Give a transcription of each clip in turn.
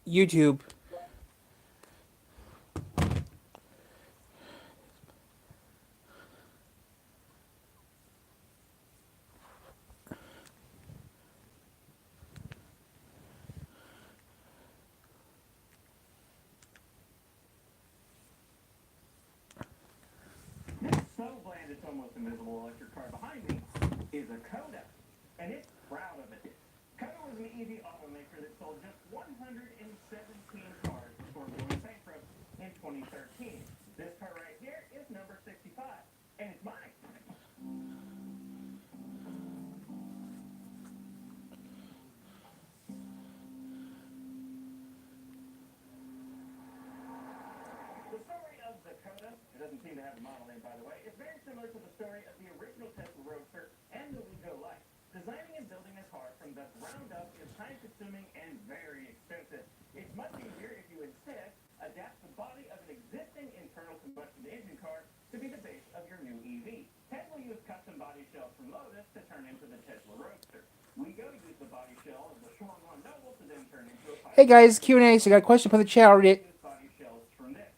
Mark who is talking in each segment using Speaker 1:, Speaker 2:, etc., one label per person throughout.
Speaker 1: YouTube.
Speaker 2: This so bland it's almost invisible electric car behind me is a Coda, and it's proud of it. Coda was an EV automaker that sold just 117 cars before going bankrupt in 2013. This car right here is number 65, and it's mine. The story of the Coda, it doesn't seem to have a model name, by the way, is very similar to the story of the original Tesla Roadster and the Wigo Light. Designing and building a car from the ground up is time-consuming and very expensive. It's much easier if you instead adapt the body of an existing internal combustion engine car to be the base of your new EV. Tesla used custom body shells from Lotus to turn into the Tesla Roadster. Wigo used the body shell of the Shortlawn Noble to then turn into a
Speaker 1: Hey
Speaker 2: 5-door
Speaker 1: guys,
Speaker 2: SUV.
Speaker 1: Q&A. So I got a question for the chat. I'll read it.
Speaker 2: Used body shells from this.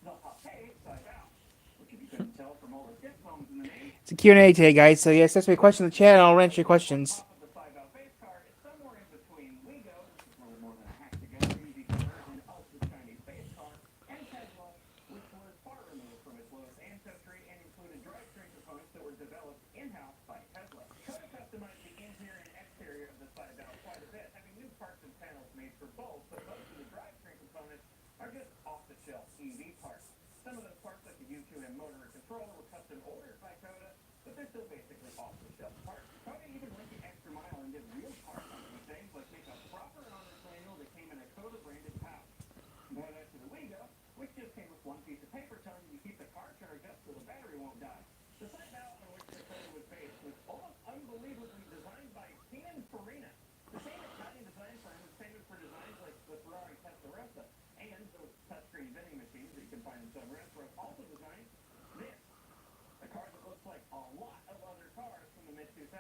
Speaker 2: The Hopay Side Out, which if you couldn't tell from all the dip bones in the name,
Speaker 1: It's a Q&A today, guys. So yes, that's my question in the chat. And I'll answer your questions.
Speaker 2: top of the 5-out base car is somewhere in between Wigo, which is a little more than a hack together easy conversion of the Chinese base car, and Tesla, which was far removed from its Lotus ancestry and included drivetrain components that were developed in-house by Tesla. Coda customized the interior and exterior of the 5-out quite a bit, having new parts and panels made for both, but most of the drivetrain components are just off-the-shelf EV parts. Some of those parts, like the U2M motor and controller, were custom ordered by Coda, but they're still basically off-the-shelf parts. Coda even went the extra mile and did real car company things, like make a proper owner's manual that came in a Coda-branded pouch. Compare that to the Wigo, which just came with one piece of paper telling you to keep the car charged up so the battery won't die. The side valve on which the Coda was based was almost unbelievably designed by Pininfarina, the same Italian design firm who's famous for designs like the Ferrari Testarossa and those touchscreen vending machines that you can find in some restaurants. Also designed this, a car that looks like a lot of other cars from the mid-2000s.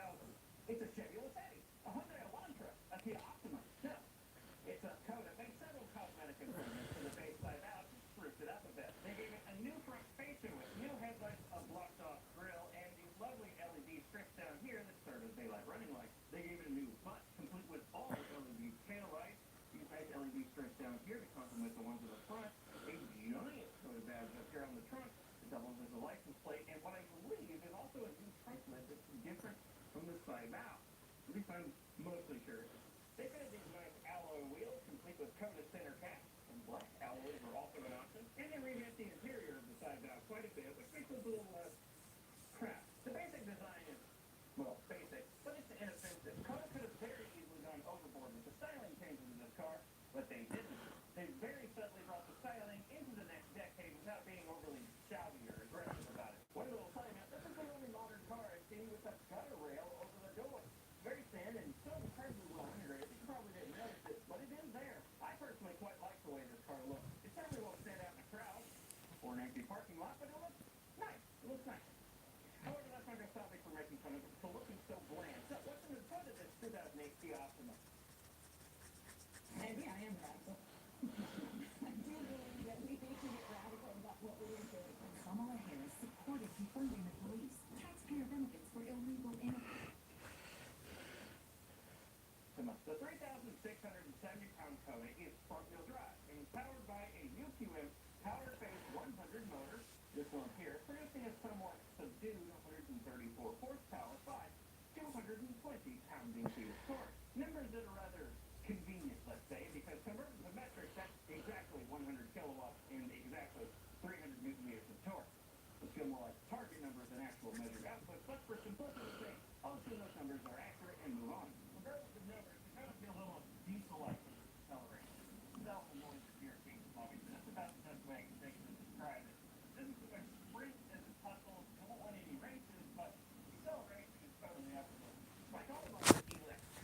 Speaker 2: It's a Chevy Lacetti, a Hyundai Elantra, a Kia Optima. No, it's a Coda. Made several cosmetic improvements to the base side out and spruced it up a bit. They gave it a new front fascia with new headlights, a blocked-off grille, and these lovely LED strips down here that serve as daylight running lights. They gave it a new butt, complete with all LED tail lights. These nice LED strips down here to complement the ones at the front. A giant Coda badge up here on the trunk that doubles as a license plate, and what I believe is also a new trunk lid that's different from the side out. At least I'm mostly sure it is. They fitted these nice alloy wheels, complete with Coda center caps, and black alloys are also an option. And they revamped the interior of the side out quite a bit, which makes it a little less crap. The basic design is, well, basic, but it's inoffensive. Coda could have very easily gone overboard with the styling changes in this car, but they didn't. They very subtly brought the styling into the next decade without being overly shouty or aggressive about it. One little side note, this is the only modern car I've seen with a gutter rail over the door. Very thin and still incredibly well integrated. You probably didn't notice it, but it is there. I personally quite like the way this car looks. It certainly won't stand out in a crowd or an empty parking lot, but it looks nice. It looks nice. However, that's not going to stop me from making fun of it for looking so bland. So, what's in the front of this 2008 Kia Optima?
Speaker 3: Maybe I am radical. I do believe that we need to get radical about what we are doing.
Speaker 4: Kamala Harris supported defunding the police, taxpayer benefits for illegal immigrants.
Speaker 2: The 3,670-pound Coda is front-wheel drive and is powered by a UQM Power Phase 100 motor. This one here producing a somewhat subdued 134 horsepower by 220 pound-feet of torque. Numbers that are rather convenient, let's say, because converted to metric, that's exactly 100 kilowatts and exactly 300 newton meters of torque. Those feel more like target numbers than actual measured output, but for simplicity's sake, I'll assume those numbers are accurate and move on. Regardless of numbers, you kind of feel a little diesel-like when it's accelerating. Self and noise are guaranteed, obviously. That's about the best way I can think of to describe it. This is so much sprint as it hustles. You won't want any races, but acceleration is totally up to it. Like all of our electric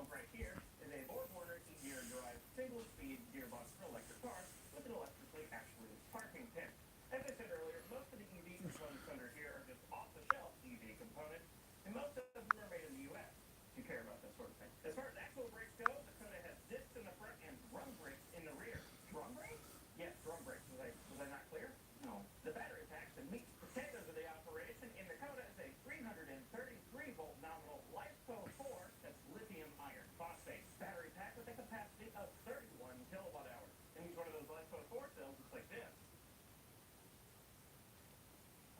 Speaker 2: build right here is a four-border gear-derived single-speed gearbox for electric cars with an electrically actuated parking pin. As I said earlier, most of the EV components under here are just off-the-shelf EV components, and most of them are made in the U.S. If you care about that sort of thing. As far as actual brakes go, the Kona has discs in the front and drum brakes in the rear. Drum brakes? Yes, drum brakes. Was I not clear? No. The battery pack, the meat and potatoes of the operation in the Kona is a 333-volt nominal LiFePO4, that's lithium iron phosphate battery pack with a capacity of 31 kilowatt hours. And each one of those LiFePO4 cells looks like this.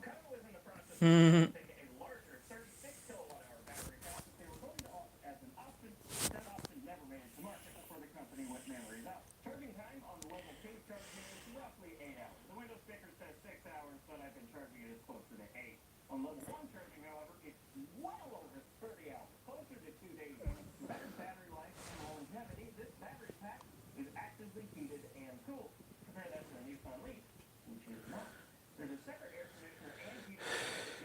Speaker 2: Kona was in the process of developing a larger 36 kilowatt hour battery pack that they were going to offer as an option. That option never made it to market before the company went memories out. Charging time on the Level 2 charger is roughly 8 hours. The window sticker says 6 hours, but I've been charging it as closer to 8. On Level 1 charging, however, it's well over 30 hours, closer to 2 days. For better battery life and longevity, this battery pack is actively heated and cooled. Compare that to a Nissan Leaf, which is not. There's a separate air conditioner and heater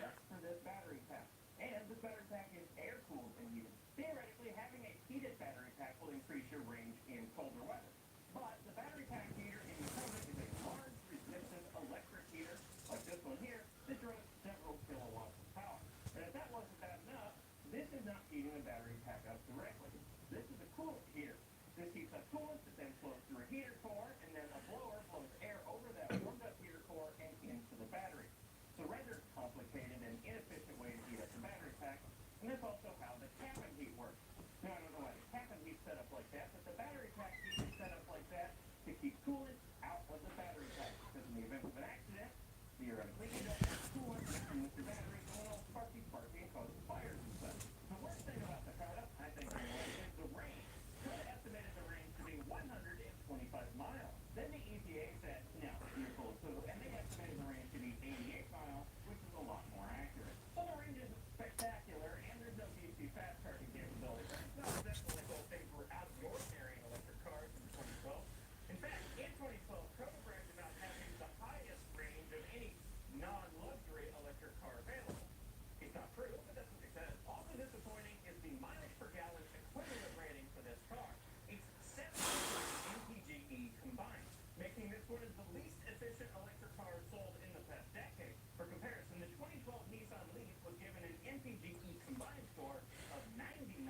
Speaker 2: just for this battery pack. And this battery pack is air-cooled and heated. Theoretically, having a heated battery pack will increase your range in colder weather. But the battery pack heater in the Kona is a large, resistant electric heater, like this one here, that draws several kilowatts of power. And if that wasn't bad enough, this is not heating the battery pack up directly. This is a coolant heater. This heats up coolant that then flows through a heater core, and then a blower blows air over that warmed-up heater core and into the battery. So rather complicated and inefficient way to heat up the battery pack, and that's also how the cap and heat works. Now, I don't know why the cap and heat's set up like that, but the battery pack heat is set up like that to keep coolant out of the battery pack, because in the event of an accident, theoretically, you don't have coolant mixing with your battery, and it'll sparky and cause fires and such. The worst thing about the Kona, I think, is the range. Kona estimated the range to be 125 miles. Then the EPA said, no, you're full of poo, and they estimated the range to be 88 miles, which is a lot more accurate. So the range is spectacular, and there's no DC fast charging capability. It's not exactly like those things were out of the ordinary in electric cars in 2012. In fact, in 2012, Kona bragged about having the highest range of any non-luxury electric car available. It's not true, but that's what they said. Also disappointing is the mileage per gallon equivalent rating for this car. It's 70 mpge combined, making this one of the least efficient electric cars sold in the past decade. For comparison, the 2012 Nissan Leaf was given an mpge combined score of 99,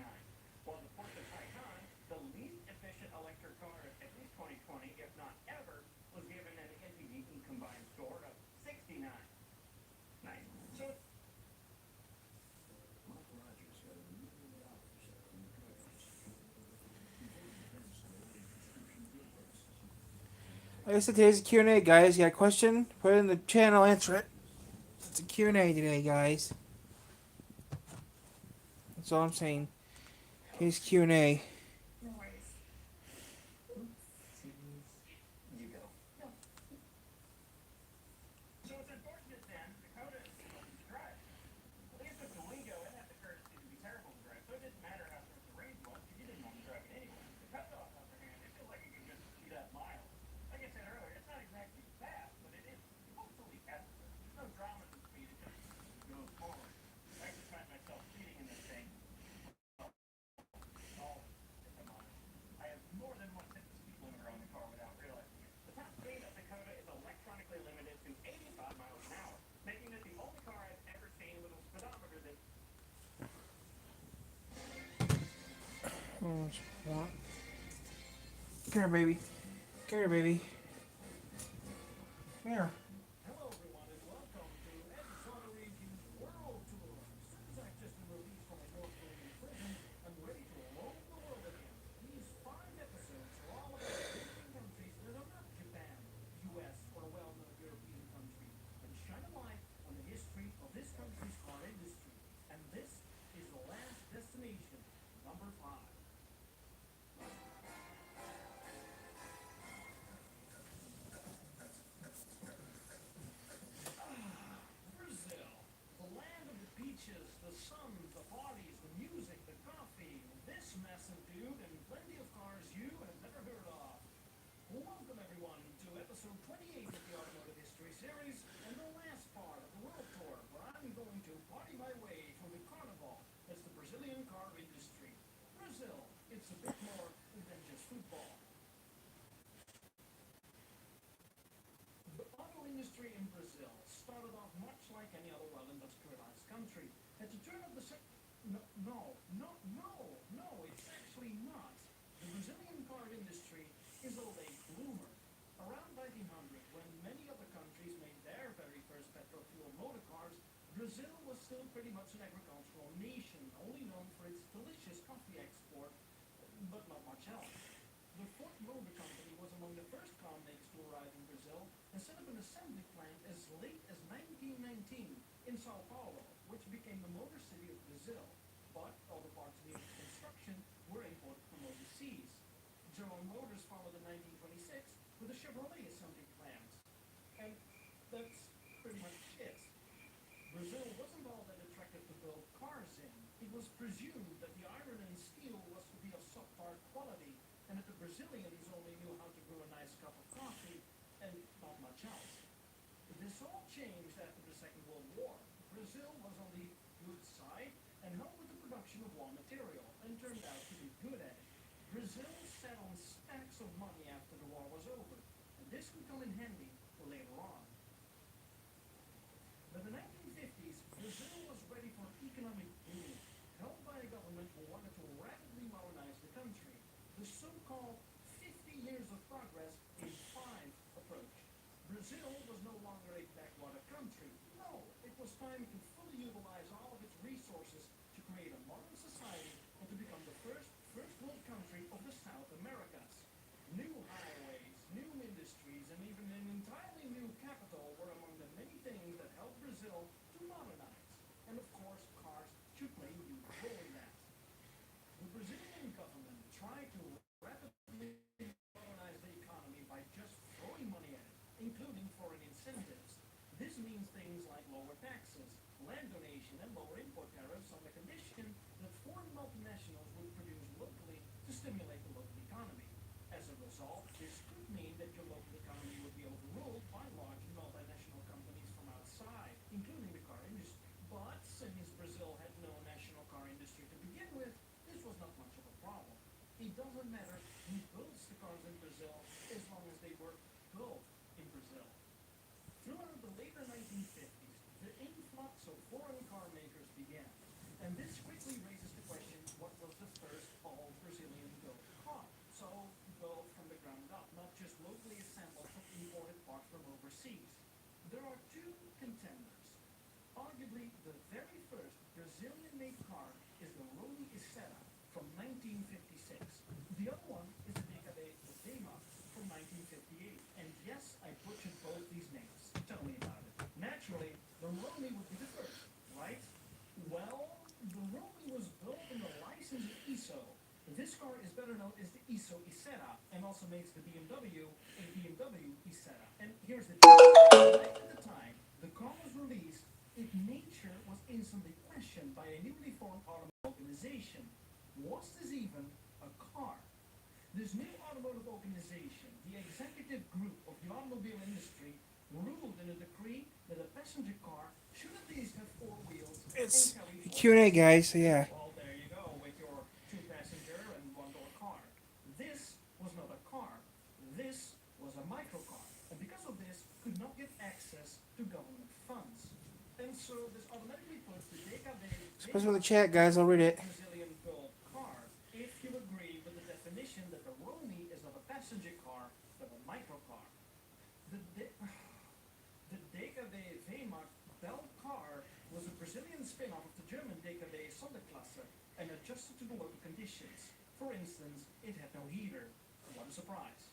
Speaker 2: while the Porsche Taycan, the least efficient electric car of at least 2020, if not ever, was given an mpge combined score of 69. Nice. So
Speaker 1: Like I said, today's a Q&A, guys. You got a question? Put it in the channel, answer it. It's a Q&A today, guys. That's all I'm saying. Today's Q&A.
Speaker 3: No worries.
Speaker 2: you go. So it's unfortunate then, the Kona is difficult to drive. At least with the Wingo, it had the courtesy to be terrible to drive, so it didn't matter how short the range was, because you didn't want to drive it anyway. The Kona, on the other hand, it feels like it can just speed up miles. Like I said earlier, it's not exactly fast, but it is hopefully effortless. There's no drama in the speed, it just goes forward. I just find myself speeding in this thing. All, if I'm honest. I have more than once hit the speed limiter on the car without realizing it. The top speed of the Kona is electronically limited to 85 miles an hour, making it the only car I've ever seen with a speedometer that
Speaker 1: Come here, baby. Come here, baby. Come here.
Speaker 2: Hello, everyone, and welcome to Ed Sonorigi's World Tour. Since I've just been released from a North Korean prison, I'm ready to roam the world again. These 5 episodes are all about visiting countries that are not Japan, the U.S., or a well-known European country, and shine a light on the history of this country's car industry. And this is the last destination, number 5. Brazil, the land of the beaches, the sun, the parties, the music, the coffee, this massive dude, and plenty of cars you have never heard of. Welcome, everyone, to episode 28 of the Automotive History Series, and the last part of the World Tour, where I'm going to party my way through the carnival that's the Brazilian car industry. Brazil,
Speaker 5: industry in Brazil started off much like any other well-industrialized country. At the turn of the no, it's actually not. The Brazilian car industry is a late bloomer. Around 1900, when many other countries made their very first petrol fuel motor cars, Brazil was still pretty much an agricultural nation, only known for its delicious coffee export, but not much else. The Ford Motor Company was among the first car makers to arrive in Brazil and set up an assembly plant as late as 1919 in Sao Paulo, which became the motor city of Brazil. But all the parts needed for construction were imported from overseas. General Motors followed in 1926 with a Chevrolet assembly plant. And that's pretty much it. Brazil wasn't all that attractive to build cars in. It was presumed that the iron and steel was to be of subpar quality, and that the Brazilians only knew how to brew a nice cup of coffee, and not much else. This all changed after the Second World War. Brazil was on the good side and helped with the production of raw material, and turned out to be good at it. Brazil sat on stacks of money after the war was over, and this would come in handy later on. By the 1950s, Brazil was ready for an economic boom, held by a government who wanted to rapidly modernize the country. The so-called 50 years of progress in 5 approach. Brazil was no longer a backwater country. No, it was time to fully utilize all of its resources to create a modern society and to become the first world country of the South Americas. New highways, new industries, and even an entirely new capital were among the many things that helped Brazil to modernize. And of course, cars should play a huge role in that. The Brazilian government tried to rapidly modernize the economy by just throwing money at it, including foreign incentives. This means things like lower taxes, land donation, and lower import tariffs on the condition that foreign multinationals would produce locally to stimulate the local economy. As a result, this could mean that your local economy would be overruled by large multinational companies from outside, including the car industry. But since Brazil had no national car industry to begin with, this was not much of a problem. It doesn't matter who builds the cars in Brazil as long as they were built in Brazil. Throughout the later 1950s, the influx of foreign car makers began. And this quickly raises the question, what was the first all-Brazilian built car? So, built from the ground up, not just locally assembled from imported parts from overseas. There are 2 contenders. Arguably, the very first Brazilian-made car is the Rony Isetta from 1956. The other one is the DKB Weymouth from 1958. And yes, I butchered both these names. Tell me about it. Naturally, the Rony would be the first, right? Well, the Rony was built in the licensed ISO. This car is better known as the ISO Isetta, and also makes the BMW a BMW Isetta. And here's the thing. Right at the time the car was released, its nature was instantly questioned by a newly formed automotive organization. Was this even a car? This new automotive organization, the executive group of the automobile industry, ruled in a decree that a passenger car should at least have 4 wheels
Speaker 1: It's
Speaker 5: and carry 4
Speaker 1: Q&A, guys. So yeah.
Speaker 5: Well, there you go, with your 2-passenger and 1-door car. This was not a car. This was a microcar. And because of this, could not get access to government funds. And so this automatically puts the DKB
Speaker 1: Supposed to the chat, guys. I'll read it.
Speaker 5: Brazilian built car, if you agree with the definition that the Rony is not a passenger car, but a microcar. The DKB Weymouth Bell car was a Brazilian spin-off of the German DKB Sonderklasse and adjusted to the local conditions. For instance, it had no heater. What a surprise.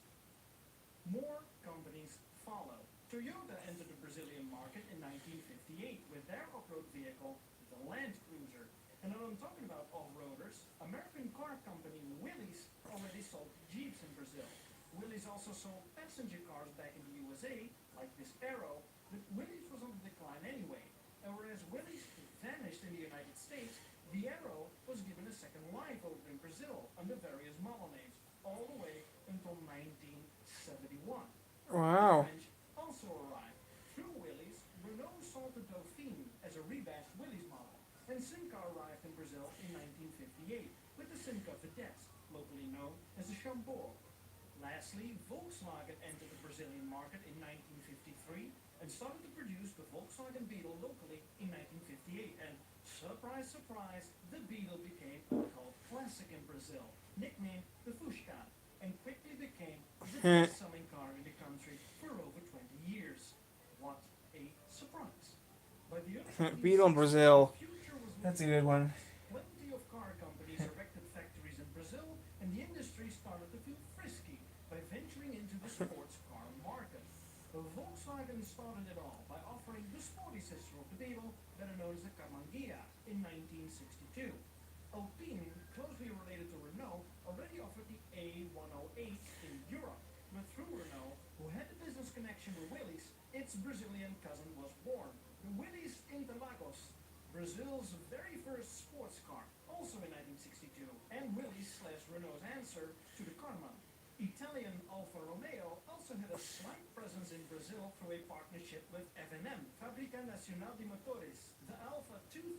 Speaker 5: More companies follow. Toyota entered the Brazilian market in 1958 with their off-road vehicle, the Land Cruiser. And when I'm talking about off-roaders, American car company Willys already sold Jeeps in Brazil. Willys also sold passenger cars back in the USA, like this Arrow, but Willys was on the decline anyway. And whereas Willys vanished in the United States, the Arrow was given a second life over in Brazil under various model names, all the way until 1971.
Speaker 1: Wow.
Speaker 5: The French also arrived. Through Willys, Renault sold the Dauphine as a rebadged Willys model, and Simca arrived in Brazil in 1958 with the Simca Vedette, locally known as the Chambord. Lastly, Volkswagen entered the Brazilian market in 1953 and started to produce the Volkswagen Beetle locally in 1958. And surprise, surprise, the Beetle became a cult classic in Brazil, nicknamed the Fusca, and quickly became the best-selling car in the country for over 20 years. What a surprise. By the early
Speaker 1: Beetle in
Speaker 5: 1960s,
Speaker 1: Brazil.
Speaker 5: the future was
Speaker 1: That's a
Speaker 5: looking
Speaker 1: good one.
Speaker 5: bright. Plenty of car companies erected factories in Brazil, and the industry started to feel frisky by venturing into the sports car market. Volkswagen started it all by offering the sporty sister of the Beetle, better known as the Camangia, in 1962. Alpine, closely related to Renault, already offered the A108 in Europe, but through Renault, who had a business connection with Willys, its Brazilian cousin was born, the Willys Interlagos, Brazil's very first sports car, also in 1962, and Willys/Renault's answer to the Karmann. Italian Alfa Romeo also had a slight presence in Brazil through a partnership with F&M, Fábrica Nacional de Motores. The Alfa 2000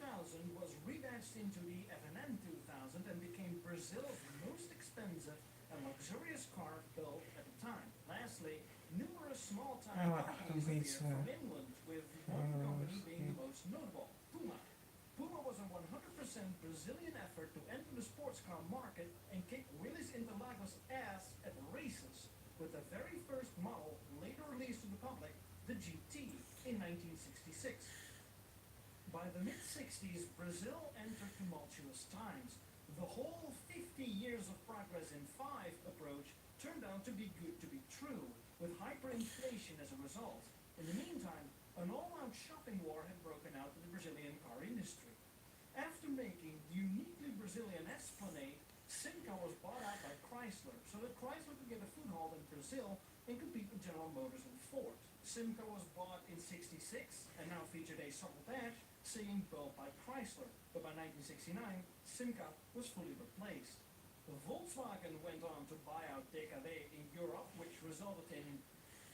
Speaker 5: was rebadged into the F&M 2000 and became Brazil's most expensive and luxurious car built at the time. Lastly, numerous small-time companies appeared from England, with one company being the most notable, Puma. Puma was a 100% Brazilian effort to enter the sports car market and kick Willys Interlagos' ass at the races, with the very first model later released to the public, the GT, in 1966. By the mid-60s, Brazil entered tumultuous times. The whole 50 years of progress in 5 approach turned out to be good to be true, with hyperinflation as a result. In the meantime, an all-out shopping war had broken out in the Brazilian car industry. After making the uniquely Brazilian Esplanade, Simca was bought out by Chrysler, so that Chrysler could get a foothold in Brazil and compete with General Motors and Ford. Simca was bought in '66 and now featured a subtle badge saying built by Chrysler, but by 1969, Simca was fully replaced. Volkswagen went on to buy out DKW in Europe, which resulted in,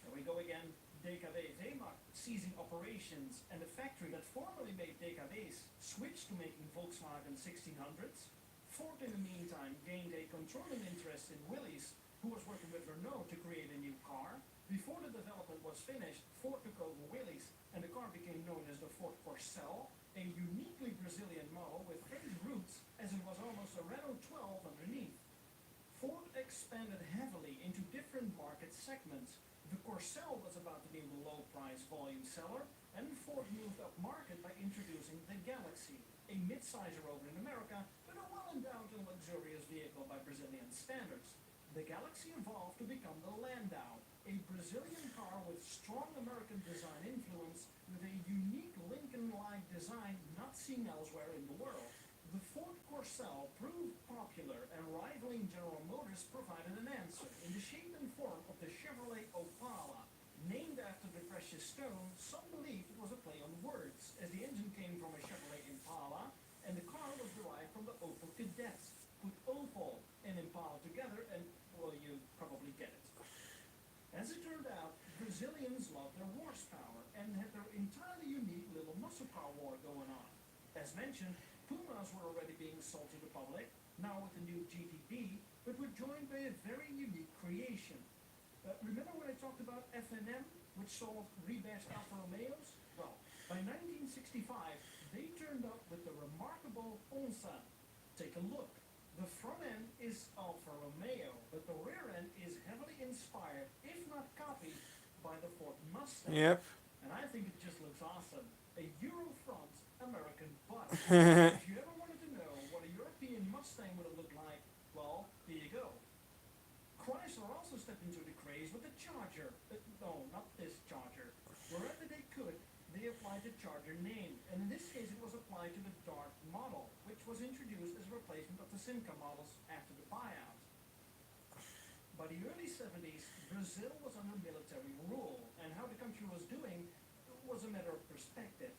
Speaker 5: there we go again, DKW Wehrmacht ceasing operations, and the factory that formerly made DKWs switched to making Volkswagen 1600s. Ford, in the meantime, gained a controlling interest in Willys, who was working with Renault to create a new car. Before the development was finished, Ford took over Willys, and the car became known as the Ford Corcel, a uniquely Brazilian model with French roots, as it was almost a Renault 12 underneath. Ford expanded heavily into different market segments. The Corcel was about to be the low-price volume seller, and Ford moved up market by introducing the Galaxy, a mid-sizer over in America, but a well-endowed and luxurious vehicle by Brazilian standards. The Galaxy evolved to become the Landau, a Brazilian car with strong American design influence, with a unique Lincoln-like design not seen elsewhere in the world. The Ford Corcel proved popular, and rivaling General Motors provided an answer in the shape and form of the Chevrolet Opala. Named after the precious stone, some believed it was a play on words, as the engine came from a Chevrolet Impala, and the car was derived from the Opel Kadett. Put Opel and Impala together, and, well, you probably get it. As it turned out, Brazilians loved their horsepower, and had their entirely unique little muscle car war going on. As mentioned, Pumas were already being sold to the public, now with the new GTB, but were joined by a very unique creation. Remember when I talked about F&M, which sold rebadged Alfa Romeos? Well, by 1965, they turned up with the remarkable Onça. Take a look. The front end is Alfa Romeo, but the rear end is heavily inspired, if not copied, by the Ford Mustang.
Speaker 1: Yep.
Speaker 5: And I think it just looks awesome. A Euro front American butt. If you ever wanted to know what a European Mustang would have looked like, well, here you go. Chrysler also stepped into the craze with the Charger. No, not this Charger. Wherever they could, they applied the Charger name, and in this case it was applied to the Dart model, which was introduced as a replacement of the Simca models after the buyout. By the early 70s, Brazil was under military rule, and how the country was doing was a matter of perspective.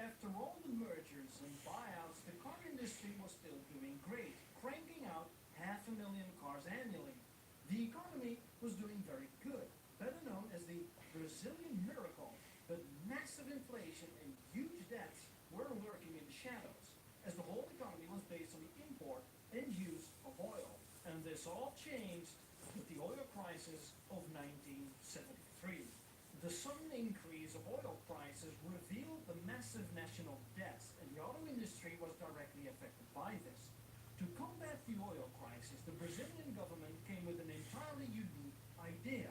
Speaker 5: After all the mergers and buyouts, the car industry was still doing great, cranking out 500,000 cars annually. The economy was doing very good, better known as the Brazilian miracle, but massive inflation and huge debts were lurking in the shadows, as the whole economy was based on the import and use of oil. And this all changed with the oil crisis of 1973. The sudden increase of oil prices revealed the massive national debts, and the auto industry was directly affected by this. To combat the oil crisis, the Brazilian government came with an entirely unique idea.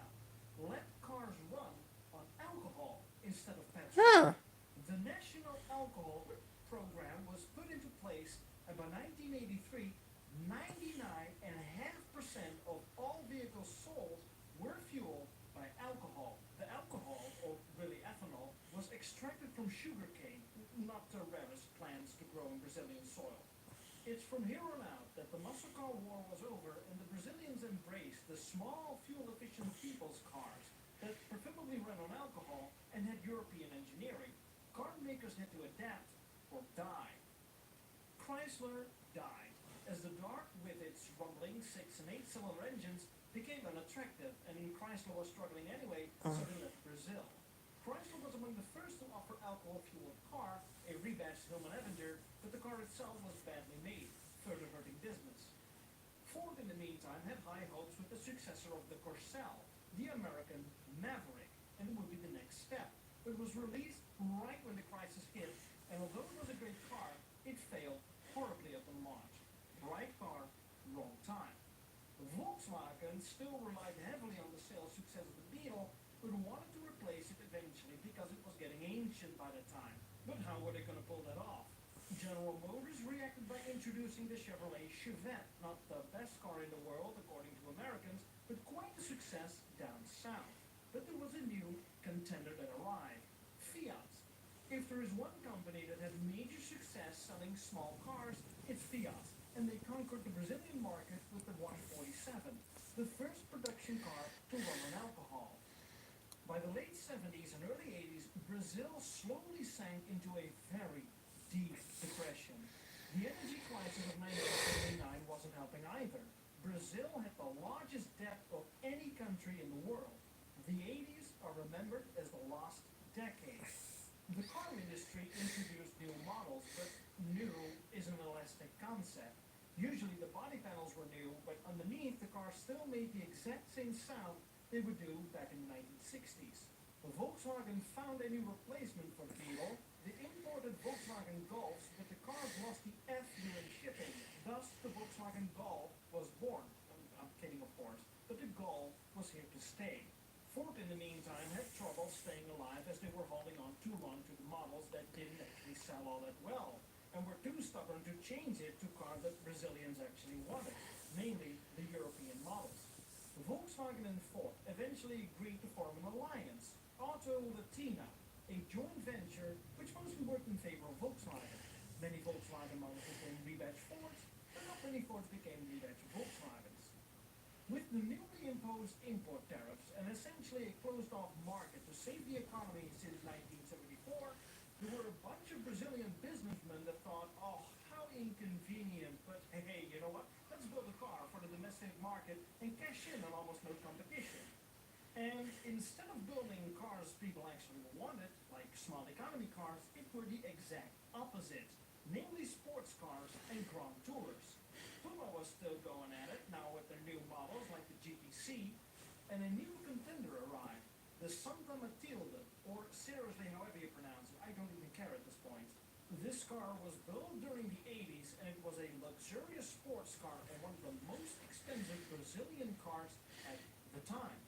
Speaker 5: Let cars run on alcohol instead of petrol.
Speaker 1: Huh.
Speaker 5: The National Alcohol Program was put into place, and by 1983, 99.5% of all vehicles sold were fueled by alcohol. The alcohol, or really ethanol, was extracted from sugarcane, not the rarest plants to grow in Brazilian soil. It's from here on out that the muscle car war was over and the Brazilians embraced the small, fuel-efficient people's cars that preferably ran on alcohol and had European engineering. Car makers had to adapt or die. Chrysler died, as the Dart with its rumbling 6- and 8-cylinder engines became unattractive, and Chrysler was struggling anyway, so they left Brazil. Chrysler was among the first to offer alcohol-fueled car, a rebadged Hillman Avenger, but the car itself was badly made, further hurting business. Ford, in the meantime, had high hopes with the successor of the Corcel, the American Maverick, and it would be the next step. But it was released right when the crisis hit, and although it was a great car, it failed horribly at the launch. Bright car, wrong time. Volkswagen still relied heavily on the sales success of the Beetle, but wanted to replace it eventually because it was getting ancient by the time. But how were they going to pull that off? General Motors reacted by introducing the Chevrolet Chevette, not the best car in the world according to Americans, but quite a success down south. But there was a new contender that arrived, Fiat. If there is one company that had major success selling small cars, it's Fiat, and they conquered the Brazilian market with the 147, the first production car to run on alcohol. By the late 70s and early 80s, Brazil slowly sank into a very deep depression. The energy crisis of 1979 wasn't helping either. Brazil had the largest debt of any country in the world. The 80s are remembered as the lost decade. The car industry introduced new models, but new is an elastic concept. Usually the body panels were new, but underneath the car still made the exact same sound they would do back in the 1960s. Volkswagen found a new replacement for the Beetle. They imported Volkswagen Golfs, but the cars lost the F during shipping. Thus, the Volkswagen Golf was born. I'm kidding, of course, but the Golf was here to stay. Ford, in the meantime, had trouble staying alive as they were holding on too long to the models that didn't actually sell all that well, and were too stubborn to change it to cars that Brazilians actually wanted, mainly the European models. Volkswagen and Ford eventually agreed to form an alliance, Auto Latina, a joint venture which mostly worked in favor of Volkswagen. Many Volkswagen models became rebadged Fords, but not many Fords became rebadged Volkswagens. With the newly imposed import tariffs and essentially a closed-off market to save the economy since 1974, there were a bunch of Brazilian businessmen that thought, oh, how inconvenient, but hey, you know what? Let's build a car for the domestic market and cash in on almost no competition. And instead of building cars people actually wanted, like small economy cars, it were the exact opposite, namely sports cars and Grand Tours. Puma was still going at it, now with their new models like the GTC, and a new contender arrived, the Santa Matilde, or seriously however you pronounce it, I don't even care at this point. This car was built during the 80s, and it was a luxurious sports car and one of the most expensive Brazilian cars at the time.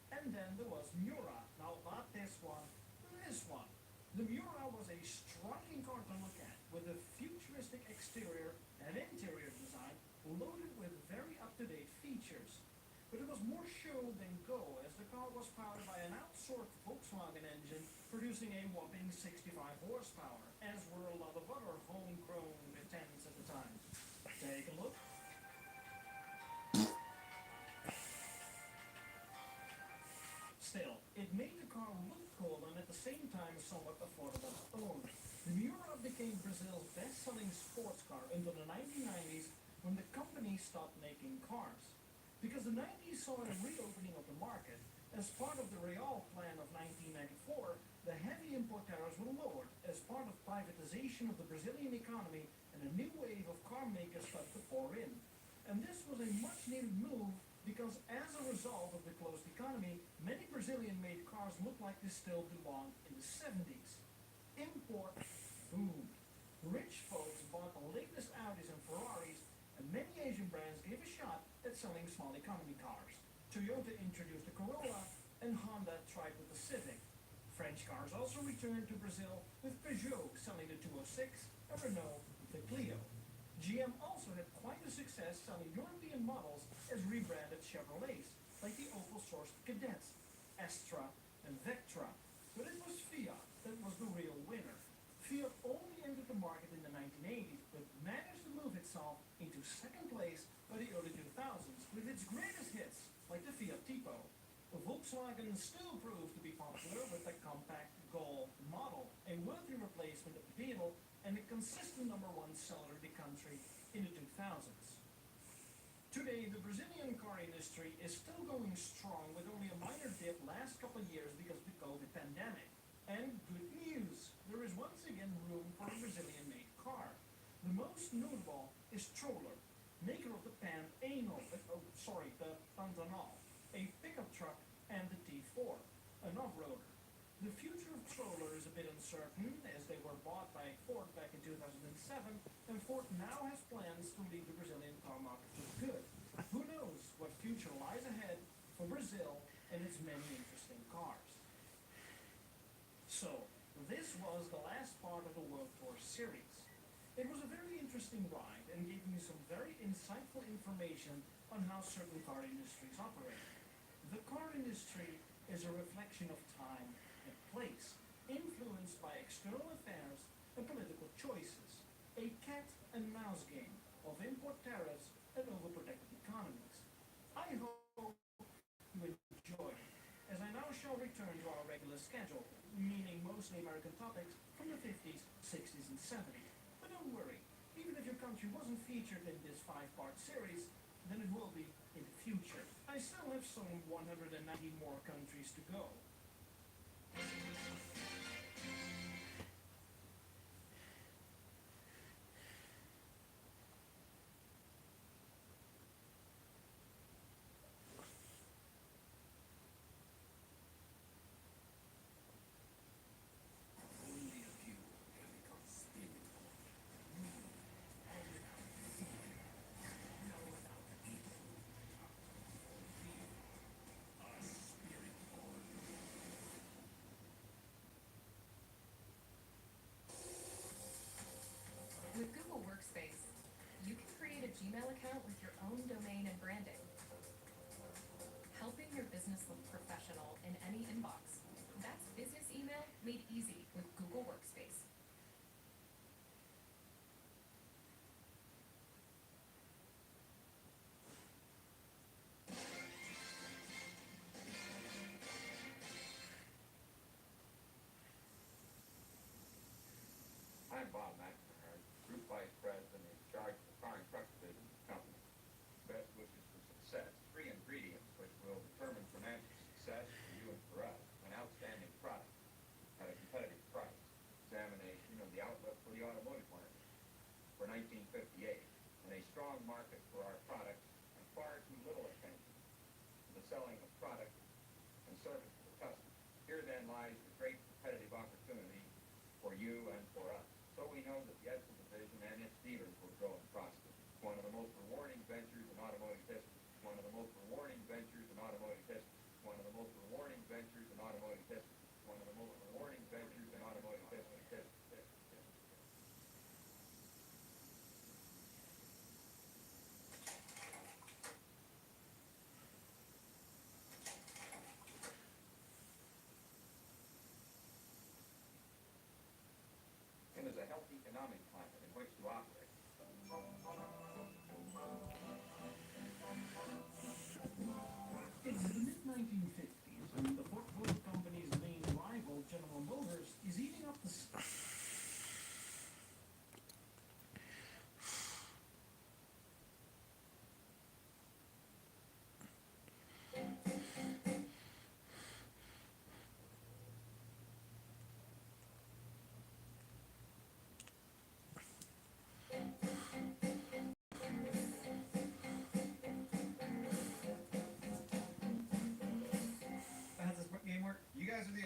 Speaker 5: And then there was Miura. Now not this one, this one. The Miura was a striking car to look at, with a futuristic exterior and interior design loaded with very up-to-date features. But it was more show than go, as the car was powered by an outsourced Volkswagen engine producing a whopping 65 horsepower, as were a lot of other homegrown attempts at the time. Take a look. Still, it made the car look cool and at the same time somewhat affordable to own. The Miura became Brazil's best-selling sports car until the 1990s, when the company stopped making cars. Because the 90s saw a reopening of the market. As part of the Real Plan of 1994, the heavy import tariffs were lowered as part of privatization of the Brazilian economy, and a new wave of car makers started to pour in. And this was a much-needed move because as a result of the closed economy, Many Brazilian-made cars look like they still belong in the 70s. Import boomed. Rich folks bought the latest Audis and Ferraris, and many Asian brands gave a shot at selling small economy cars. Toyota introduced the Corolla, and Honda tried with the Civic. French cars also returned to Brazil, with Peugeot selling the 206 and Renault the Clio. GM also had quite a success selling European models as rebranded Chevrolets, like the Opel-sourced Cadets, Astra, and Vectra. But it was Fiat that was the real winner. Fiat only entered the market in the 1980s, but managed to move itself into second place by the early 2000s with its greatest hits, like the Fiat Tipo. Volkswagen still proves to be popular with the compact Gol model, a worthy replacement of the Beetle and a consistent #1 seller in the country in the 2000s. Today, the Brazilian car industry is still going strong with only a minor dip last couple of years because of the COVID pandemic. And good news, there is once again room for a Brazilian-made car. The most notable is Troller, maker of the the Pantanal, a pickup truck, and the T4, an off-roader. The future of Troller is a bit uncertain, as they were bought by Ford back in 2007, and Ford now has plans to leave the Brazilian car market for good. Who knows what future lies ahead for Brazil and its many interesting cars. So, this was the last part of the World Tour series. It was a very interesting ride and gave me some very insightful information on how certain car industries operate. The car industry is a reflection of time and place, influenced by external affairs and political choices, a cat and mouse game of import tariffs and overprotected economies. I hope you enjoyed it, as I now shall return to our regular schedule, meaning mostly American topics from the 50s, 60s, and 70s. But don't worry, even if your country wasn't featured in this 5-part series, then it will be in the future. I still have some 190 more countries to go.
Speaker 6: Only a few can become spirit born. All without fear. No without evil. We are spirit born.
Speaker 7: With Google Workspace, you can create a Gmail account with your own domain and branding, helping your business look professional in any inbox. That's business email made easy with Google Workspace.
Speaker 8: I'm Bob McNamara, Group Vice President in charge of the car and truck division of the company. Best wishes for success. 3 ingredients which will determine financial success for you and for us. An outstanding product at a competitive price. Examination of the outlook for the automotive market for 1958. And a strong market for our products and far too little attention to the selling of product and service to the customer. Here then lies the great competitive opportunity for you and for us. So we know that the Edsel division and its dealers will grow and prosper. It's one of the most rewarding ventures in automotive history. It's one of the most rewarding ventures in automotive history. It's one of the most rewarding ventures in automotive history. It's one of the most rewarding ventures in automotive history. And there's a healthy economic climate in which to operate.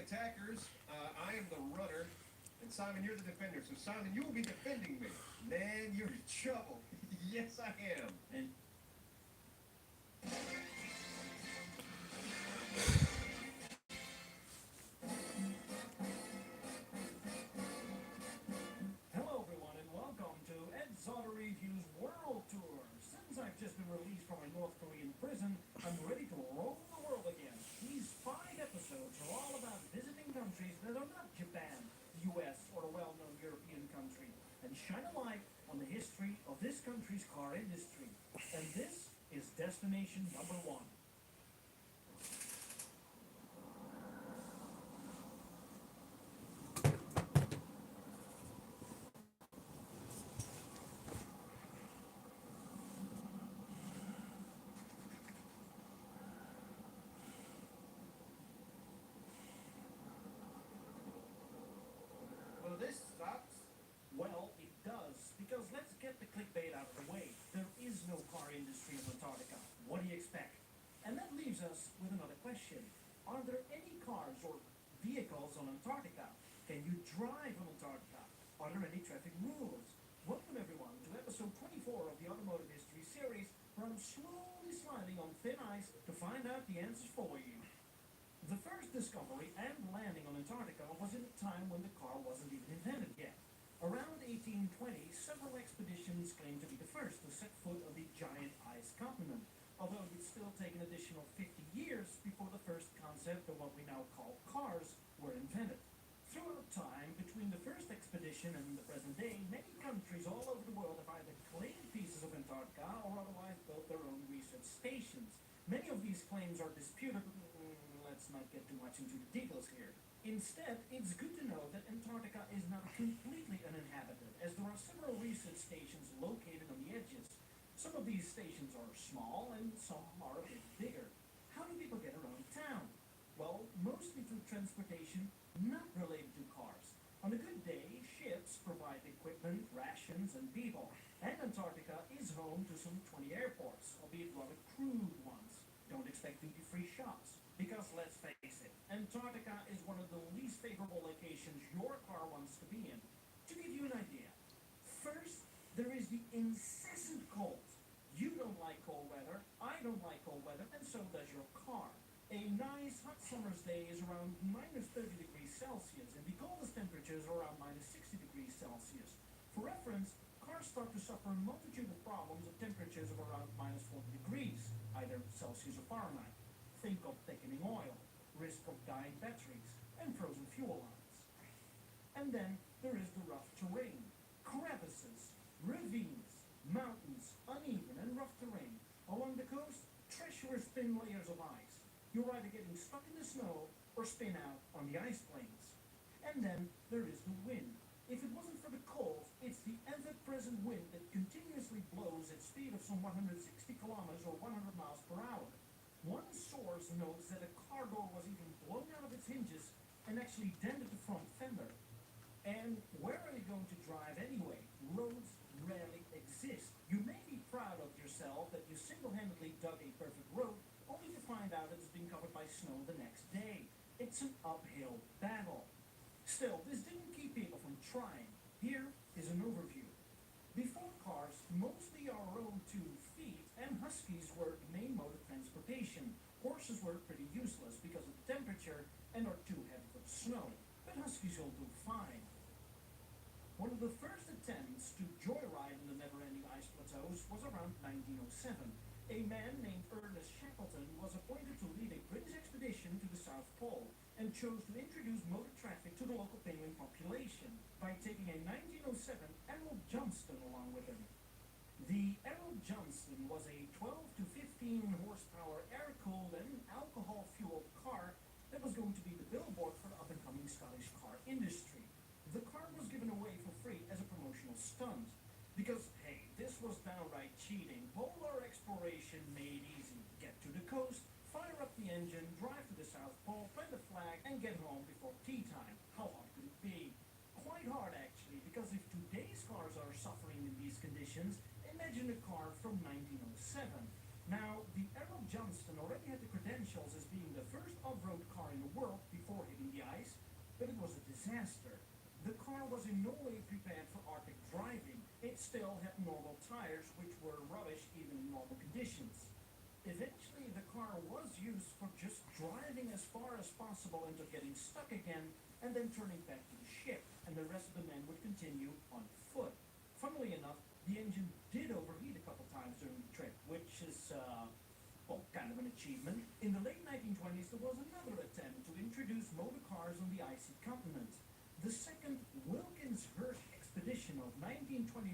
Speaker 9: attackers. I am the runner. And Simon, you're the defender. So Simon, you will be defending me. Man, you're in trouble. Yes, I am. And
Speaker 5: Hello, everyone, and welcome to Ed Zotter Review's World Tour. Since I've just been released from a North Korean prison, I'm ready to roam the world again. These 5 episodes are all about visiting countries that are not Japan, the US, or a well-known European country, and shine a light on the history of this country's car industry. And this is destination number 1.
Speaker 9: well, this sucks.
Speaker 5: Well, it does, because let's get the clickbait out of the way. There is no car industry in Antarctica. What do you expect? And that leaves us with another question. Are there any cars or vehicles on Antarctica? Can you drive on Antarctica? Are there any traffic rules? Welcome everyone to episode 24 of the Automotive History series, where I'm slowly sliding on thin ice to find out the answers for you. The first discovery and landing on Antarctica was in a time when the car wasn't even invented yet. Around 1820, several expeditions claimed to be the first to set foot on the giant ice continent, although it would still take an additional 50 years before the first concept of what we now call cars were invented. Throughout time, between the first expedition and the present day, many countries all over the world have either claimed pieces of Antarctica or otherwise built their own research stations. Many of these claims are disputed. Let's not get too much into the details here. Instead, it's good to know that Antarctica is not completely uninhabited, as there are several research stations located on the edges. Some of these stations are small and some are a bit bigger. How do people get around town? Well, mostly through transportation not related to cars. On a good day, ships provide equipment, rations, and people. And Antarctica is home to some 20 airports, albeit rather crude ones. Don't expect duty-free shops. Because let's face it, Antarctica is one of the least favorable locations your car wants to be in. To give you an idea, first, there is the incessant cold. You don't like cold weather, I don't like cold weather, and so does your car. A nice hot summer's day is around minus 30 degrees Celsius, and the coldest temperatures are around minus 60 degrees Celsius. For reference, cars start to suffer a multitude of problems at temperatures of around minus 40 degrees, either Celsius or Fahrenheit. Think of thickening oil, risk of dying batteries, and frozen fuel lines. And then there is the rough terrain, crevices, ravines, mountains, uneven and rough terrain. Along the coast, treacherous thin layers of ice. You're either getting stuck in the snow or spin out on the ice plains. And then there is the wind. If it wasn't for the cold, it's the ever-present wind that continuously blows at speed of some 160 kilometers or 100 miles per hour. One source notes that a car door was even blown out of its hinges and actually dented the front fender. And where are you going to drive anyway? Roads rarely exist. You may be proud of yourself that you single-handedly dug a perfect road, only to find out it's been covered by snow the next day. It's an uphill battle. Still, this didn't keep people from trying. Here is an overview. Before cars, mostly our own 2 feet, and huskies were the main mode of transportation. Horses were pretty useless because of the temperature and are too heavy for the snow, but huskies will do fine. One of the first attempts to joyride in the never-ending ice plateaus was around 1907. A man named Ernest Shackleton was appointed to lead a British expedition to the South Pole and chose to introduce motor traffic to the local penguin population by taking a 1907 Errol Johnston along with him. The Errol Johnston was a 12 to 15 horsepower air-cooled and alcohol-fueled car that was going to be the billboard for the up-and-coming Scottish car industry. The car was given away for free as a promotional stunt. Because, hey, this was downright cheating. Polar exploration made easy. Get to the coast, fire up the engine, drive to the South Pole, plant a flag, and get home before tea time. How hard could it be? Quite hard, actually, because if today's cars are suffering in these conditions, imagine a car from 1907. Now, the Errol Johnston already had the credentials as being the first off-road car in the world before hitting the ice but it was a disaster. The car was in no way prepared for Arctic driving. It still had normal tires, which were rubbish even in normal conditions. Eventually, the car was used for just driving as far as possible until getting stuck again and then turning back to the ship, and the rest of the men would continue on foot. Funnily enough, the engine did overheat a couple times during the trip, which is, kind of an achievement. In the late 1920s, there was another attempt to introduce motor cars on the icy continent. The second Wilkins-Hirsch expedition of 1929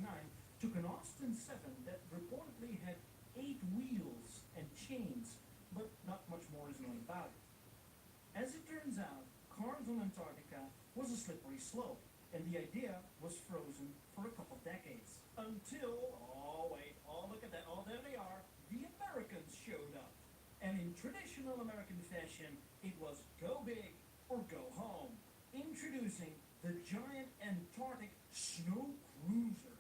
Speaker 5: took an Austin 7 that reportedly had 8 wheels and chains, but not much more is known about it. As it turns out, cars on Antarctica was a slippery slope, and the idea was frozen for a couple decades. Until, look at that, there they are, the Americans showed up. And in traditional American fashion, it was go big or go home. Introducing the giant Antarctic snow cruiser.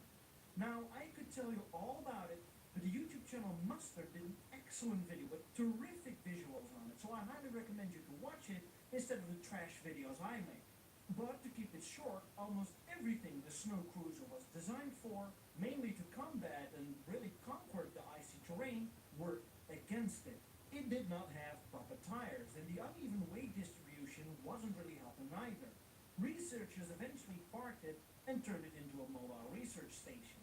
Speaker 5: Now, I could tell you all about it, but the YouTube channel Mustard did an excellent video with terrific visuals on it, so I highly recommend you to watch it instead of the trash videos I make. But to keep it short, almost everything the snow cruiser was designed for, mainly to combat and really conquer the icy terrain, were against it. It did not have proper tires, and the uneven weight distribution wasn't really helping either. Researchers eventually parked it and turned it into a mobile research station.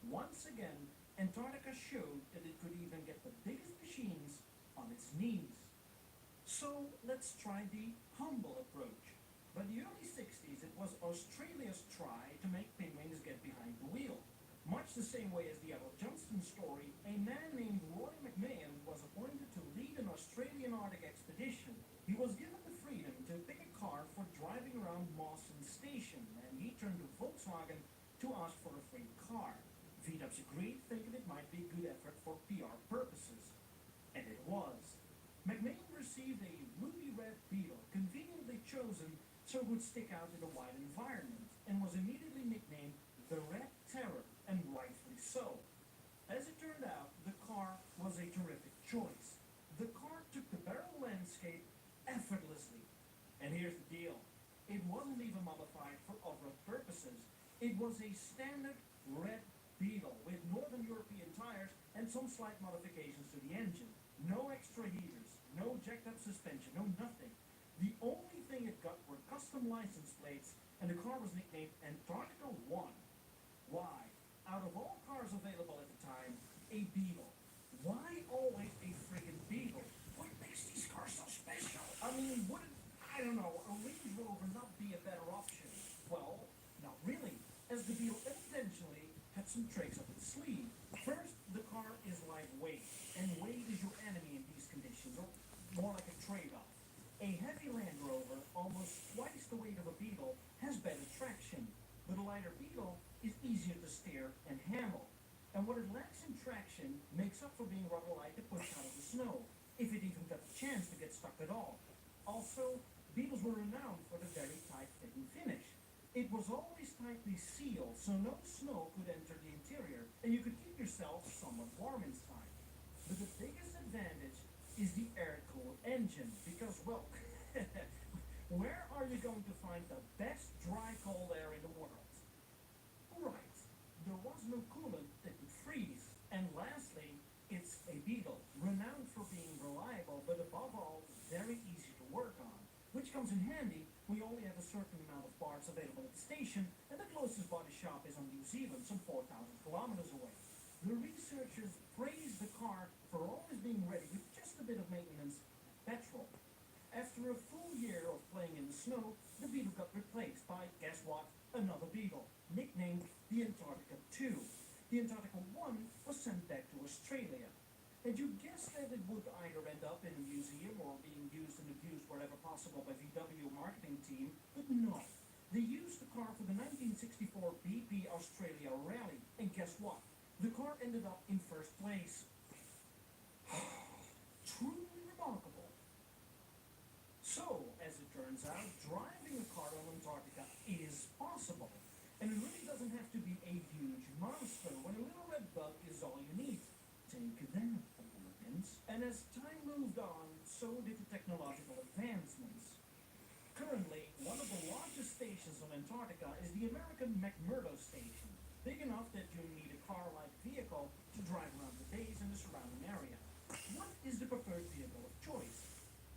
Speaker 5: Once again, Antarctica showed that it could even get the biggest machines on its knees. So let's try the humble approach. By the early 60s, it was Australia's try to make penguins get behind the wheel. Much the same way as the Errol Johnston story, a man named Roy McMahon was appointed to lead an Australian Arctic expedition. He was given the freedom to pick a car for driving around Mawson Station, and he turned to Volkswagen to ask for a free car. VW agreed, thinking it might be a good effort for PR purposes. And it was. McMahon received a ruby red Beetle, conveniently chosen so it would stick out in a wide environment, and was immediately nicknamed the Red Terror, and rightfully so. As it turned out, the car was a terrific choice. The car took the barrel landscape effortlessly. And here's the deal. It wasn't even modified for off-road purposes. It was a standard red Beetle with Northern European tires and some slight modifications to the engine. No extra heaters, no jacked-up suspension, no nothing. The only thing it got were custom license plates, and the car was nicknamed Antarctica 1. Why? Out of all cars available at the time, a Beetle. Why always a friggin' Beetle? What makes these cars so special? I mean, wouldn't, a Range Rover not be a better option? Well, not really, as the Beetle intentionally had some tricks up its sleeve. First, the car is lightweight, and weight is your enemy in these conditions, or more like a trade-off. A heavy Land Rover, almost twice the weight of a Beetle, has better traction, but a lighter Beetle is easier to steer and handle. And what it lacks in traction makes up for being rather light to push out of the snow, if it even got the chance to get stuck at all. Also, Beetles were renowned for the very tight-fitting finish. It was always tightly sealed, so no snow could enter the interior, and you could keep yourself somewhat warm inside. But the biggest advantage is the air-cooled engine, because, well, where are you going to find the best dry cold air in the world? Right, there was no coolant that could freeze. And lastly, it's a Beetle, renowned for being reliable, but above all, very easy to work on, which comes in handy when you only have a certain amount of parts available at the station, and the closest body shop is on New Zealand, some 4,000 kilometers away. The researchers praised the car for always being ready with just a bit of maintenance and petrol. After a full year of playing in the snow, the Beetle got replaced by, guess what, another Beetle, nicknamed the Antarctica 2. The Antarctica 1 was sent back to Australia. And you guessed that it would either end up in a museum or being used and abused wherever possible by VW marketing team, but no. They used the car for the 1964 BP Australia Rally, and guess what? The car ended up in first place. Truly remarkable. So, as it turns out, driving a car on Antarctica is possible. And it really doesn't have to be a huge monster when a little red bug is all you need. Take that, Americans. And as time moved on, so did the technological advancements. Currently, one of the drive around the base and the surrounding area. What is the preferred vehicle of choice?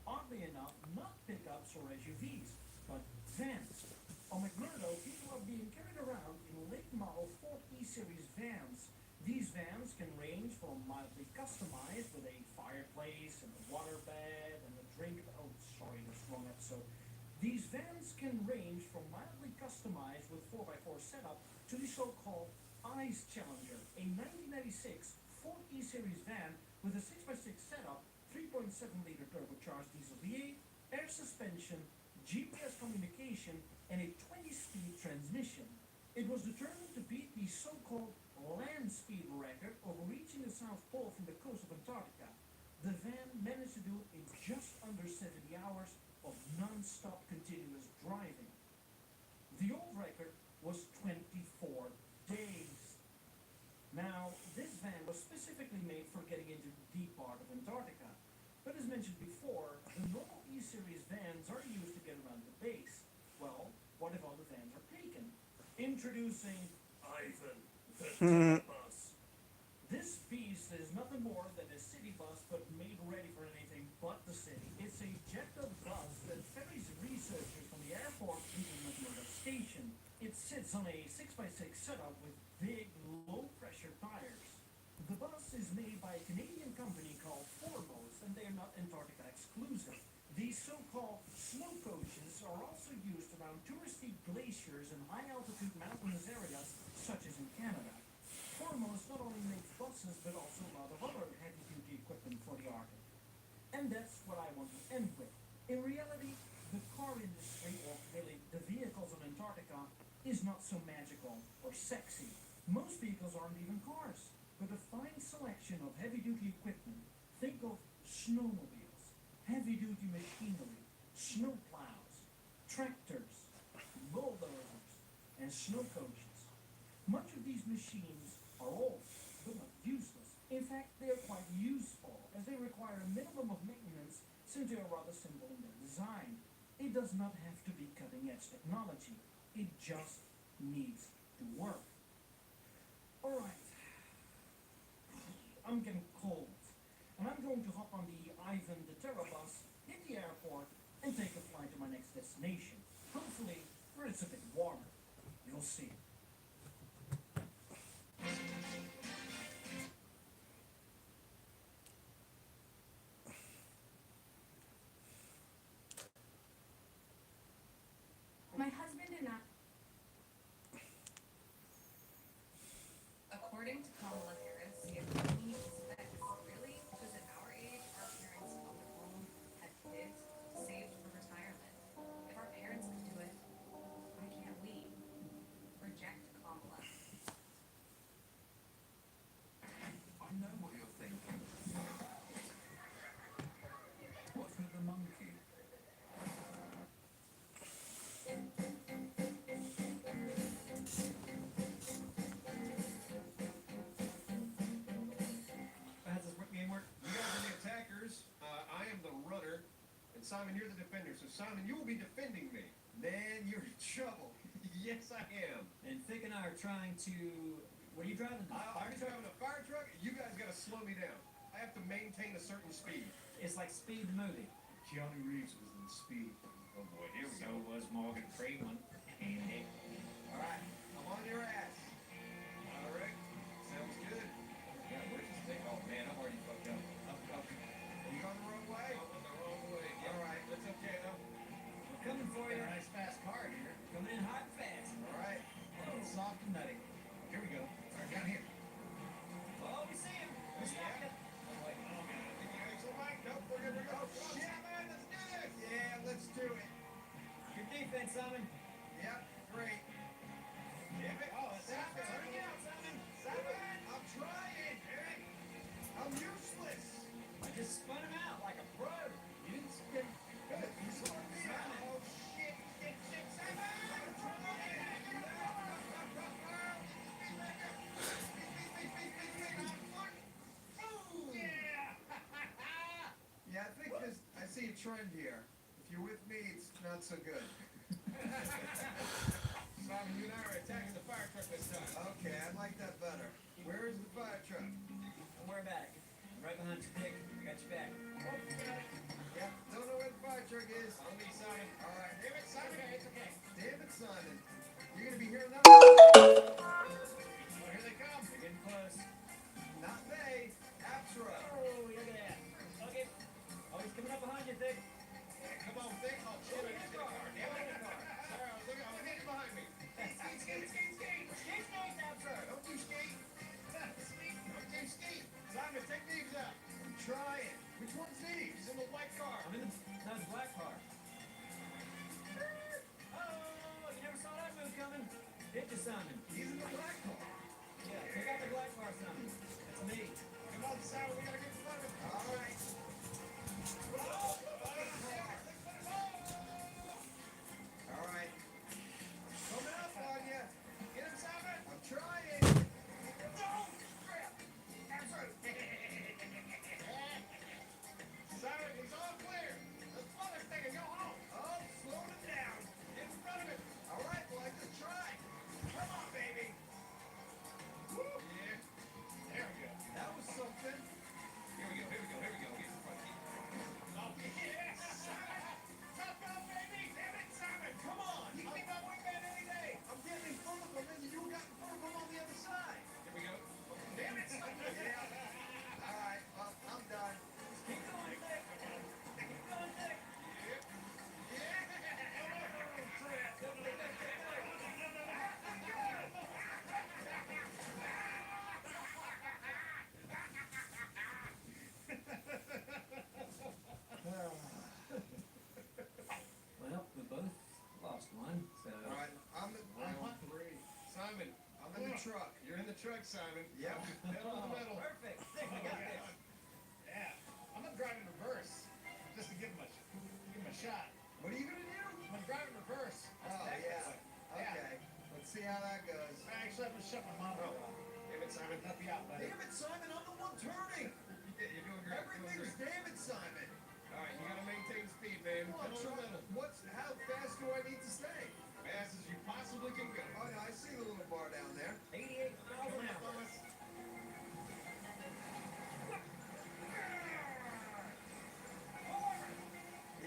Speaker 5: Oddly enough, not pickups or SUVs, but vans. On McMurdo, people are being carried around in late model Ford E-Series vans. These vans can range from mildly customized with a fireplace and a water bed and a drink. Oh, sorry, that's the wrong episode. These vans can range from mildly customized with 4x4 setup to the so-called Ice Challenger, a 1996 Ford E-Series van with a 6x6 setup, 3.7-liter turbocharged diesel V8, air suspension, GPS communication, and a 20-speed transmission. It was determined to beat the so-called land speed record of reaching the South Pole from the coast of Antarctica. The van managed to do it in just under 70 hours of non-stop continuous driving. The old record was 24 days. Now, this van was specifically made for getting into the deep part of Antarctica. But as mentioned before, the normal E-Series vans are used to get around the base. Well, what if all the vans are taken? Introducing Ivan, the Terra bus. This beast is nothing more than a city bus, but made ready for anything but the city. It's a jacked-up bus that ferries researchers from the airport into McMurdo Station. It sits on a 6x6 setup with big, low-pressure tires. The bus is made by a Canadian company called Foremost, and they are not Antarctica exclusive. These so-called snow coaches are also used around touristy glaciers and high-altitude mountainous areas, such as in Canada. Foremost not only makes buses, but also a lot of other heavy-duty equipment for the Arctic. And that's what I want to end with. In reality, the car industry, or really the vehicles on Antarctica, is not so magical or sexy. Most vehicles aren't even cars, but a fine selection of heavy-duty equipment. Think of snowmobiles, heavy-duty machinery, snow plows, tractors, bulldozers, and snow coaches. Much of these machines are old, but not useless. In fact, they are quite useful, as they require a minimum of maintenance since they are rather simple in their design. It does not have to be cutting-edge technology. It just needs to work. Alright. I'm getting cold. And I'm going to hop on the Ivan the Terra bus, hit the airport, and take a flight to my next destination. Hopefully, where it's a bit warmer. You'll see.
Speaker 3: My husband and I.
Speaker 7: According to Kamala Harris, if we sex, really? Because at our age, our parents owned a home, had kids, saved for retirement. If our parents could do it, why can't we? Reject Kamala.
Speaker 6: I know what you're thinking. What's with the monkey?
Speaker 9: How's this game work? You guys are the attackers. I am the runner. And Simon, you're the defender. So Simon, you will be defending me. Man, you're in trouble. Yes, I am.
Speaker 5: And Thick and I are trying to... What are you driving?
Speaker 9: I'm driving a fire truck. You guys got to slow me down. I have to maintain a certain speed.
Speaker 5: It's like Speed the movie.
Speaker 9: Keanu Reeves was in Speed.
Speaker 5: Oh boy, here we go. Was Morgan Freeman.
Speaker 9: All right, I'm on your ass. All right, sounds good.
Speaker 8: Yeah, where's this thing? Oh man, I'm already fucked up.
Speaker 9: Are you going the wrong way?
Speaker 8: I'm on the wrong way.
Speaker 9: All right,
Speaker 8: That's okay though.
Speaker 5: We're coming for you. Nice fast car here. Coming in hot and fast.
Speaker 9: all right.
Speaker 5: Soft and nutty.
Speaker 9: Here we go. All right, down here.
Speaker 5: Oh, we see him. We stop you.
Speaker 9: Axel, Mike. Nope, we're good. Oh shit, man, let's do this. Yeah, let's do it.
Speaker 5: Good defense, Simon.
Speaker 9: Yep, great. Damn it. Oh, that's Simon.
Speaker 5: Turn it out, Simon.
Speaker 9: Simon, I'm trying. Eric, I'm useless.
Speaker 5: I just spun him out like a pro.
Speaker 9: You didn't spin. Good. You slowed me down. Oh shit, shit, Simon. I'm trying. Yeah, I think I see a trend here. If you're with me, it's not so good.
Speaker 8: Simon, you and I are attacking the fire truck this time.
Speaker 9: Okay, I like that better. Where is the fire truck?
Speaker 5: behind your dick. I got your back.
Speaker 9: Yeah, don't know where the fire truck is.
Speaker 5: I'll be Simon.
Speaker 9: All right.
Speaker 5: Damn it, Simon. It's okay.
Speaker 9: Damn it, Simon. You're gonna be hearing that.
Speaker 5: Oh, here they come. They're getting close.
Speaker 9: Not they. Aptra.
Speaker 5: Oh, look at that. Okay. Oh, he's coming up behind you, Dick.
Speaker 9: Come on, Vic. Oh, shit, I just got a car. Damn it. Sorry, I was looking behind me. Skate.
Speaker 5: Skate, Aptra.
Speaker 9: Don't you skate. Skate. Don't you skate. Simon, take Neves out. I'm trying. Which one's Neves? He's in the white car.
Speaker 5: I'm in the black car. Oh, you never saw that move coming. Did you, Simon?
Speaker 9: He's in the black car.
Speaker 5: Yeah, take out the black car, Simon. That's me.
Speaker 9: Come on, Simon, we gotta get in front of him. All right. All right. Coming up on you. Get him, Simon. I'm trying. Oh, crap. Simon, he's all clear. Let's blow this thing and go home. Oh, slow it down. Get in front of it. All right, well, I just tried. Come on, baby. Woo. Yeah. There we go. That was something.
Speaker 8: Here we go. Get in front of me.
Speaker 9: Oh, yes. Tough out, baby. Damn it, Simon. Come on. You can be my wingman any day. I'm getting in front of him, and you got in front of him on the other side.
Speaker 8: Here we go.
Speaker 9: Damn it, Simon. Yeah. All right, well, I'm done.
Speaker 5: Keep going, Dick. Keep going, Dick. Well, we both lost one, so.
Speaker 9: All right, I'm three. Simon, I'm in the truck. You're in the truck, Simon. Yep. Pedal to the metal.
Speaker 5: Perfect. Dick, I got this.
Speaker 9: Yeah. I'm gonna drive in reverse, just to give him a shot. What are you gonna do? I'm gonna drive in reverse. Oh yeah. Okay. Let's see how that goes. Actually, I'm gonna shut my monitor off. Damn it, Simon. Help you out, buddy. Damn it, Simon. I'm the one turning.
Speaker 8: Yeah, you're doing great.
Speaker 9: Everything's damn it, Simon.
Speaker 8: All right, you gotta maintain speed, man.
Speaker 9: Come on, how fast do I need to stay?
Speaker 8: Fast as you possibly can go.
Speaker 9: Oh, yeah, I see the little bar down there.
Speaker 5: 88 miles an hour.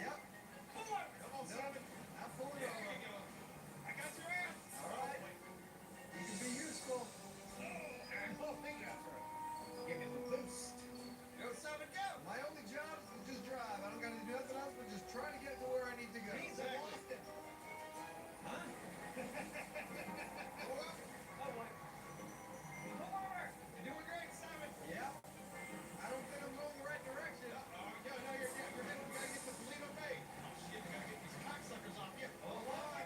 Speaker 9: Yep. Come on, Simon. I'm pulling
Speaker 8: There
Speaker 9: over.
Speaker 8: you go. I got your ass.
Speaker 9: All right. You can be useful. Oh, thank you, sir. Give me the boost.
Speaker 8: Go, Simon, go.
Speaker 9: My only job is to just drive. I don't got to do nothing else but just try to get to where I need to go.
Speaker 8: Exactly.
Speaker 5: Huh?
Speaker 8: Go up.
Speaker 5: Oh, what? Pull over.
Speaker 8: You're doing great, Simon.
Speaker 9: Yep. I don't think I'm going the right direction.
Speaker 8: No, you're heading. We gotta get to Toledo Bay. Oh, shit, we gotta get these cocksuckers off you.
Speaker 9: Hold on.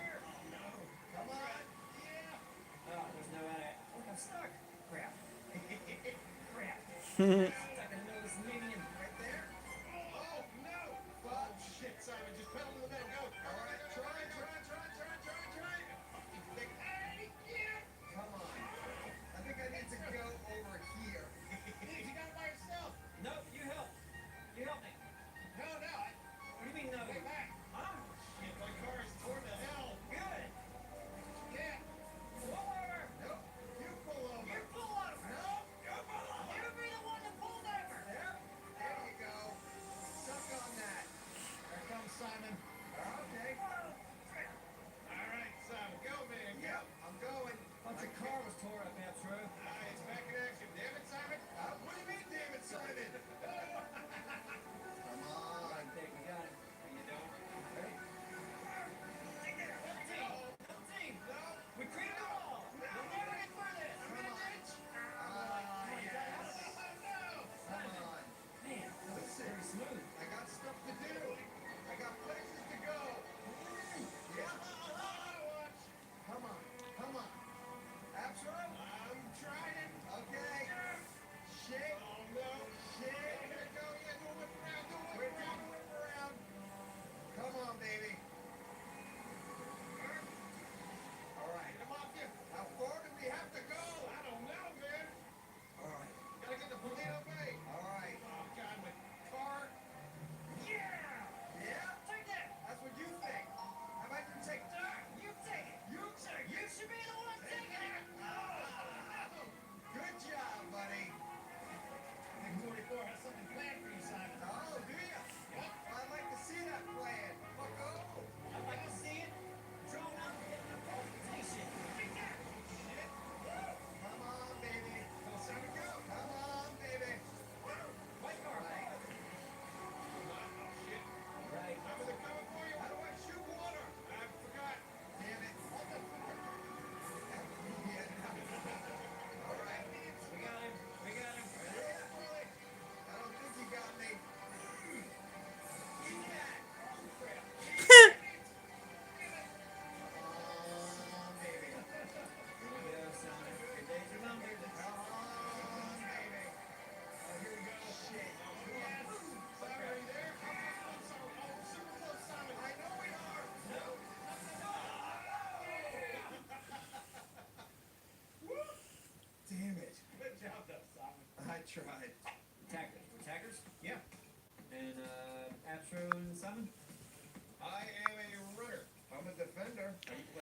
Speaker 8: No.
Speaker 9: Come on.
Speaker 5: Oh,
Speaker 9: Yeah.
Speaker 5: there's no way. Look, I'm stuck. Crap. Crap. Stuck in the middle of this median.
Speaker 9: Right there.
Speaker 8: Oh, no. Oh, shit, Simon. Just pedal to the metal. Go.
Speaker 9: All right. Try.
Speaker 8: Hey, yeah.
Speaker 9: Come on. I think I need to go over here.
Speaker 8: You got it by yourself.
Speaker 5: No, you help. You help me.
Speaker 8: No.
Speaker 5: What do you mean, no?
Speaker 8: Way back.
Speaker 5: Huh?
Speaker 8: Shit, my car is toward the hell.
Speaker 5: Good.
Speaker 8: Yeah.
Speaker 5: Pull over.
Speaker 9: Nope. You pull over.
Speaker 5: You pull over.
Speaker 9: No.
Speaker 5: You be the one to pull
Speaker 9: tried.
Speaker 5: Tackers. We're tackers?
Speaker 9: Yeah.
Speaker 5: And, Astro and Simon?
Speaker 9: I am a runner. I'm a defender.